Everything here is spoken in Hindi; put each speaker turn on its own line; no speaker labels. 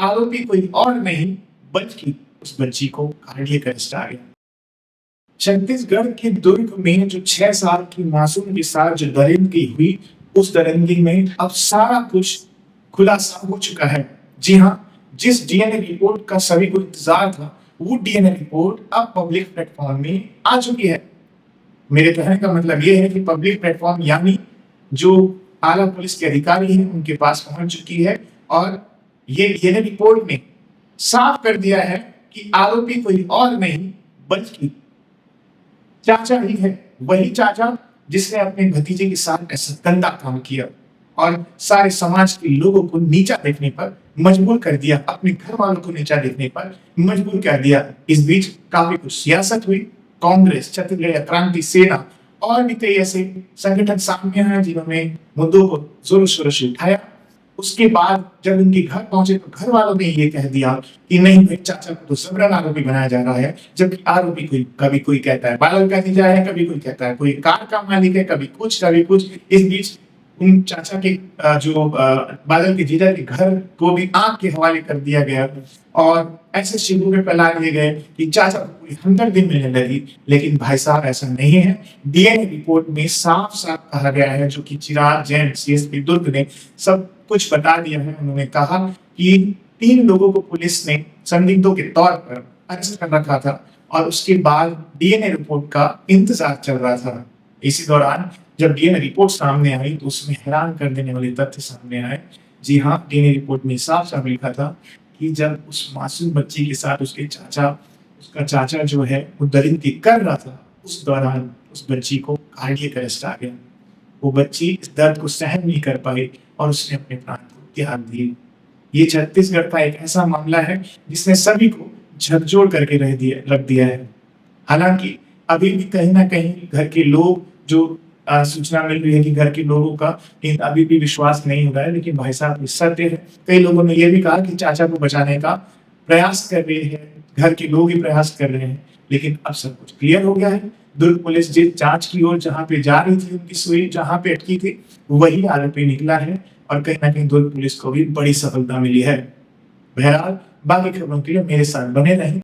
आरोपी कोई और नहीं बल्कि उस बच्ची को कार्डियक अरेस्ट आ गया। छत्तीसगढ़ के दुर्ग में जो 6 साल की मासूम के साथ जो दरिंदगी हुई, उस दरिंदगी में अब सारा कुछ खुलासा हो चुका है। जी हाँ, जिस डीएनए रिपोर्ट का सभी को इंतजार था, वो डीएनए रिपोर्ट अब पब्लिक प्लेटफॉर्म में आ चुकी है। मेरे कहने का मतलब ये है कि पब्लिक प्लेटफॉर्म यानी जो आला पुलिस के अधिकारी हैं उनके पास पहुंच चुकी है और ये डीएनए रिपोर्ट ने साफ कर दिया है कि आरोपी कोई और नहीं बल्कि चाचा ही है। वही चाचा जिसने अपने भतीजे के साथ ऐसा गंदा काम किया और सारे समाज के लोगों को नीचा देखने पर मजबूर कर दिया, अपने घर वालों को नीचा देखने पर मजबूर कर दिया। इस बीच काफी कुछ सियासत हुई। कांग्रेस, छत्तीसगढ़ क्रांति सेना और भी कई ऐसे संगठन सामने आए जिन्होंने मुद्दों को जोर शोर से उठाया। उसके बाद जब उनके घर पहुंचे तो घर वालों ने ये कह दिया कि नहीं भाई, चाचा को तो सबरन आरोपी बनाया जा रहा है, जबकि आरोपी कोई कभी कोई कहता है बादल का जीजा है, कभी कोई कहता है कोई कार का मालिक है, कभी कुछ कभी कुछ। इस बीच उन चाचा के बादल के जीजा के घर को भी आग के हवाले कर दिया गया और ऐसे शिबू में फैला दिए गए कि चाचा को पूरी हमदर्दी मिलने लगी। लेकिन भाई साहब ऐसा नहीं है। डीएनए रिपोर्ट में साफ साफ कहा गया है, जो कि चिराग जैन सीएसपी दुर्ग ने सब कुछ बता दिया है। उन्होंने कहा कि 3 लोगों को पुलिस ने संदिग्धों के तौर पर अरेस्ट कर रखा था और उसके बाद डीएनए रिपोर्ट का इंतजार चल रहा था। इसी दौरान जब डीएनए रिपोर्ट सामने आई तो उसमें हैरान कर देने वाले तथ्य सामने आए। जी हाँ, डीएनए रिपोर्ट में साफ साफ लिखा था कि जब उस मासूम बच्ची के साथ उसका चाचा जो है वो दरिंदगी कर रहा था, उस दौरान उस बच्ची को कार्डियक अरेस्ट आ गया। वो बच्ची इस दर्द को सहन नहीं कर पाई और उसने अपने प्राण को त्याग दिए। ये छत्तीसगढ़ का एक ऐसा मामला है जिसने सभी को झकझोर करके रख दिया है। हालांकि अभी भी कहीं ना कहीं घर के लोग जो सूचना मिल रही है कि घर के लोगों का अभी भी विश्वास नहीं हो रहा है, लेकिन भाई साहब ये सत्य है। कई लोगों ने यह भी कहा कि चाचा को बचाने का प्रयास कर रहे हैं, घर के लोग ही प्रयास कर रहे हैं, लेकिन अब सब कुछ क्लियर हो गया है। दुर्ग पुलिस जिस जांच की ओर जहां पे जा रही थी, उनकी सुई जहां पे अटकी थी, वही आरोपी निकला है और कहीं ना कहीं दुर्ग पुलिस को भी बड़ी सफलता मिली है। बहरहाल बाकी खबरों के लिए मेरे साथ बने रहें।